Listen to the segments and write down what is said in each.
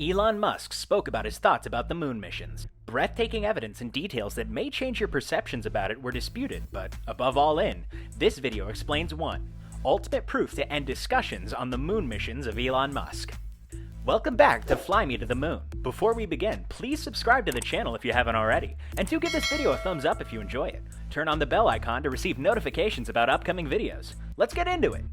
Elon Musk spoke about his thoughts about the moon missions. Breathtaking evidence and details that may change your perceptions about it were disputed, but above all this video explains one, ultimate proof to end discussions on the moon missions of Elon Musk. Welcome back to Fly Me to the Moon. Before we begin, please subscribe to the channel if you haven't already, and do give this video a thumbs up if you enjoy it. Turn on the bell icon to receive notifications about upcoming videos. Let's get into it!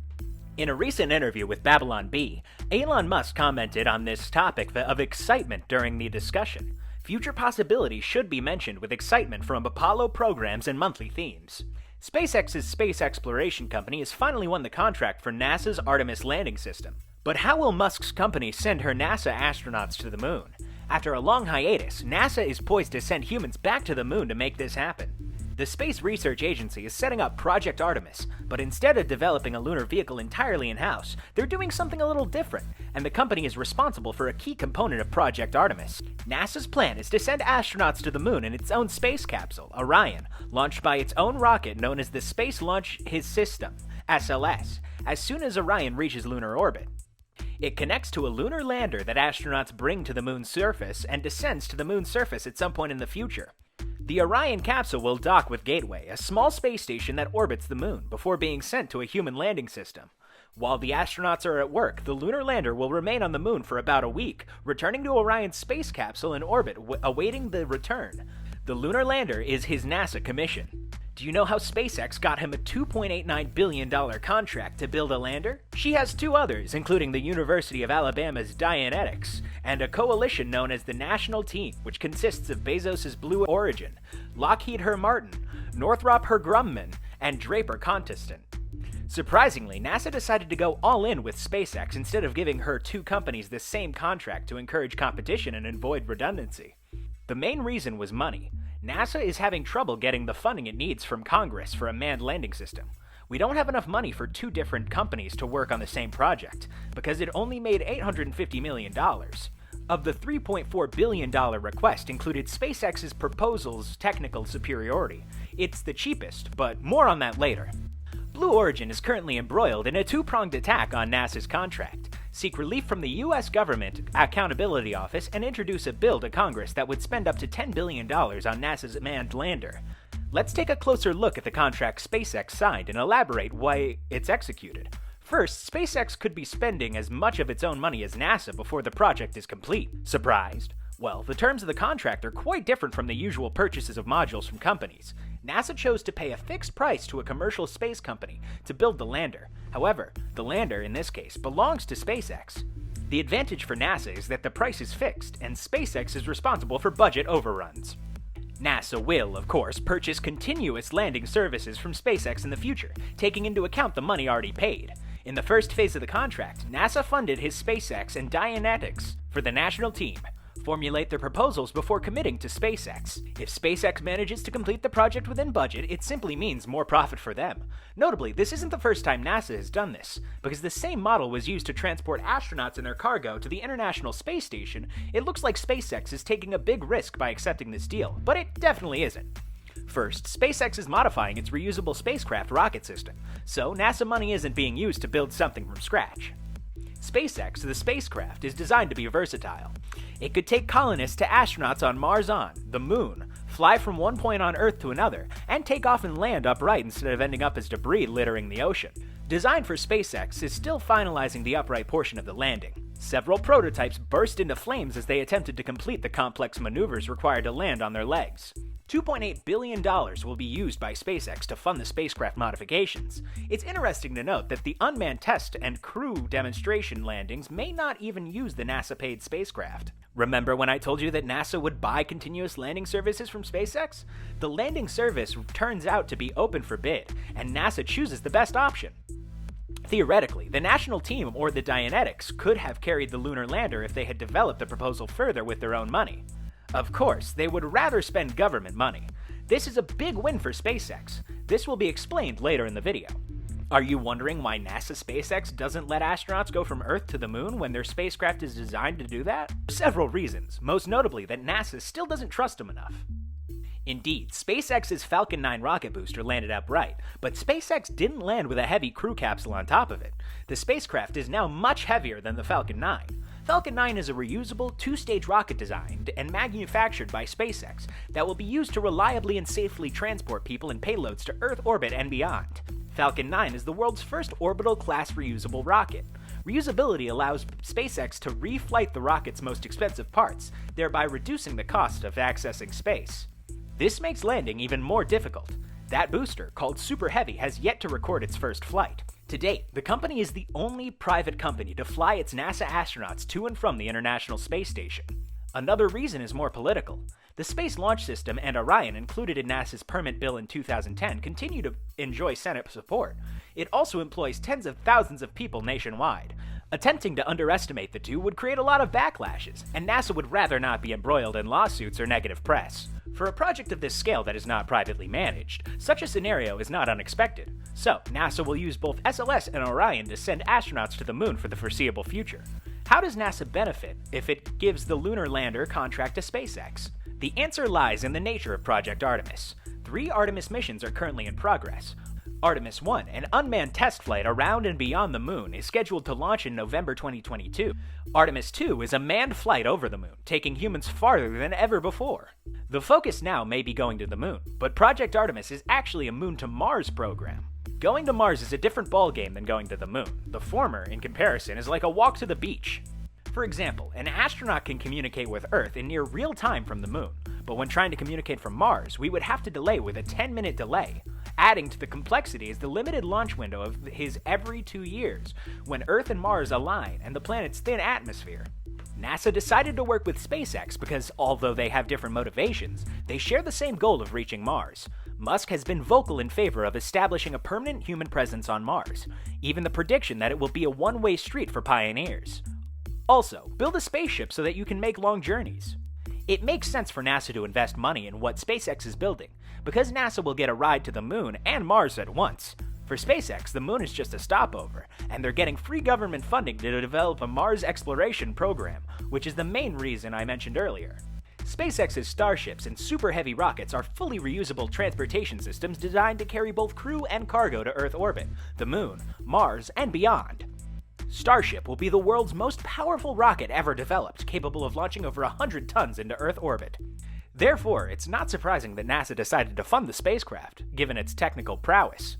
In a recent interview with Babylon Bee, Elon Musk commented on this topic of excitement during the discussion. Future possibilities should be mentioned with excitement from Apollo programs and monthly themes. SpaceX's space exploration company has finally won the contract for NASA's Artemis landing system. But how will Musk's company send her NASA astronauts to the moon? After a long hiatus, NASA is poised to send humans back to the moon to make this happen. The Space Research Agency is setting up Project Artemis, but instead of developing a lunar vehicle entirely in-house, they're doing something a little different, and the company is responsible for a key component of Project Artemis. NASA's plan is to send astronauts to the moon in its own space capsule, Orion, launched by its own rocket known as the Space Launch System, SLS, as soon as Orion reaches lunar orbit. It connects to a lunar lander that astronauts bring to the moon's surface and descends to the moon's surface at some point in the future. The Orion capsule will dock with Gateway, a small space station that orbits the moon, before being sent to a human landing system. While the astronauts are at work, the lunar lander will remain on the moon for about a week, returning to Orion's space capsule in orbit, awaiting the return. The lunar lander is his NASA commission. Do you know how SpaceX got him a $2.89 billion contract to build a lander? She has two others, including the University of Alabama's Dianetics, and a coalition known as the National Team, which consists of Bezos' Blue Origin, Lockheed Her Martin, Northrop Her Grumman, and Draper Contestant. Surprisingly, NASA decided to go all in with SpaceX instead of giving her two companies the same contract to encourage competition and avoid redundancy. The main reason was money. NASA is having trouble getting the funding it needs from Congress for a manned landing system. We don't have enough money for two different companies to work on the same project, because it only made $850 million. Of the $3.4 billion request included SpaceX's proposal's technical superiority. It's the cheapest, but more on that later. Blue Origin is currently embroiled in a two-pronged attack on NASA's contract. Seek relief from the U.S. Government Accountability Office and introduce a bill to Congress that would spend up to $10 billion on NASA's manned lander. Let's take a closer look at the contract SpaceX signed and elaborate why it's executed. First, SpaceX could be spending as much of its own money as NASA before the project is complete. Surprised? Well, the terms of the contract are quite different from the usual purchases of modules from companies. NASA chose to pay a fixed price to a commercial space company to build the lander. However, the lander, in this case, belongs to SpaceX. The advantage for NASA is that the price is fixed, and SpaceX is responsible for budget overruns. NASA will, of course, purchase continuous landing services from SpaceX in the future, taking into account the money already paid. In the first phase of the contract, NASA funded his SpaceX and Dianetics for the national team. Formulate their proposals before committing to SpaceX. If SpaceX manages to complete the project within budget, it simply means more profit for them. Notably, this isn't the first time NASA has done this. Because the same model was used to transport astronauts and their cargo to the International Space Station, it looks like SpaceX is taking a big risk by accepting this deal, but it definitely isn't. First, SpaceX is modifying its reusable spacecraft rocket system, so NASA money isn't being used to build something from scratch. SpaceX, the spacecraft, is designed to be versatile. It could take colonists to astronauts on Mars, the moon, fly from one point on Earth to another, and take off and land upright instead of ending up as debris littering the ocean. Design for SpaceX is still finalizing the upright portion of the landing. Several prototypes burst into flames as they attempted to complete the complex maneuvers required to land on their legs. $2.8 billion will be used by SpaceX to fund the spacecraft modifications. It's interesting to note that the unmanned test and crew demonstration landings may not even use the NASA-paid spacecraft. Remember when I told you that NASA would buy continuous landing services from SpaceX? The landing service turns out to be open for bid, and NASA chooses the best option. Theoretically, the national team or the Dianetics could have carried the lunar lander if they had developed the proposal further with their own money. Of course, they would rather spend government money. This is a big win for SpaceX. This will be explained later in the video. Are you wondering why NASA SpaceX doesn't let astronauts go from Earth to the moon when their spacecraft is designed to do that? For several reasons, most notably that NASA still doesn't trust them enough. Indeed, SpaceX's Falcon 9 rocket booster landed upright, but SpaceX didn't land with a heavy crew capsule on top of it. The spacecraft is now much heavier than the Falcon 9. Falcon 9 is a reusable, two-stage rocket designed and manufactured by SpaceX that will be used to reliably and safely transport people and payloads to Earth orbit and beyond. Falcon 9 is the world's first orbital-class reusable rocket. Reusability allows SpaceX to reflight the rocket's most expensive parts, thereby reducing the cost of accessing space. This makes landing even more difficult. That booster, called Super Heavy, has yet to record its first flight. To date, the company is the only private company to fly its NASA astronauts to and from the International Space Station. Another reason is more political. The Space Launch System and Orion, included in NASA's permit bill in 2010, continue to enjoy Senate support. It also employs tens of thousands of people nationwide. Attempting to underestimate the two would create a lot of backlashes, and NASA would rather not be embroiled in lawsuits or negative press. For a project of this scale that is not privately managed, such a scenario is not unexpected. So, NASA will use both SLS and Orion to send astronauts to the moon for the foreseeable future. How does NASA benefit if it gives the lunar lander contract to SpaceX? The answer lies in the nature of Project Artemis. 3 Artemis missions are currently in progress. Artemis 1, an unmanned test flight around and beyond the moon, is scheduled to launch in November 2022. Artemis 2 is a manned flight over the moon, taking humans farther than ever before. The focus now may be going to the moon, but Project Artemis is actually a Moon to Mars program. Going to Mars is a different ballgame than going to the moon. The former, in comparison, is like a walk to the beach. For example, an astronaut can communicate with Earth in near real time from the moon, but when trying to communicate from Mars, we would have to delay with a 10-minute delay. Adding to the complexity is the limited launch window of his every 2 years, when Earth and Mars align and the planet's thin atmosphere. NASA decided to work with SpaceX because, although they have different motivations, they share the same goal of reaching Mars. Musk has been vocal in favor of establishing a permanent human presence on Mars, even the prediction that it will be a one-way street for pioneers. Also, build a spaceship so that you can make long journeys. It makes sense for NASA to invest money in what SpaceX is building, because NASA will get a ride to the moon and Mars at once. For SpaceX, the moon is just a stopover, and they're getting free government funding to develop a Mars exploration program, which is the main reason I mentioned earlier. SpaceX's Starships and Super Heavy rockets are fully reusable transportation systems designed to carry both crew and cargo to Earth orbit, the moon, Mars, and beyond. Starship will be the world's most powerful rocket ever developed, capable of launching over 100 tons into Earth orbit. Therefore, it's not surprising that NASA decided to fund the spacecraft, given its technical prowess.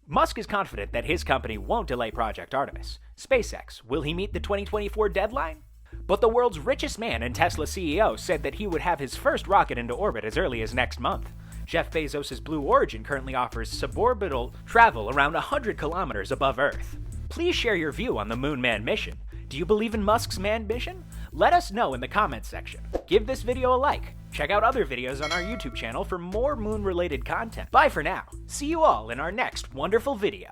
Musk is confident that his company won't delay Project Artemis. SpaceX, will he meet the 2024 deadline? But the world's richest man and Tesla CEO said that he would have his first rocket into orbit as early as next month. Jeff Bezos' Blue Origin currently offers suborbital travel around 100 kilometers above Earth. Please share your view on the Moon Man mission. Do you believe in Musk's manned mission? Let us know in the comments section. Give this video a like. Check out other videos on our YouTube channel for more moon-related content. Bye for now. See you all in our next wonderful video.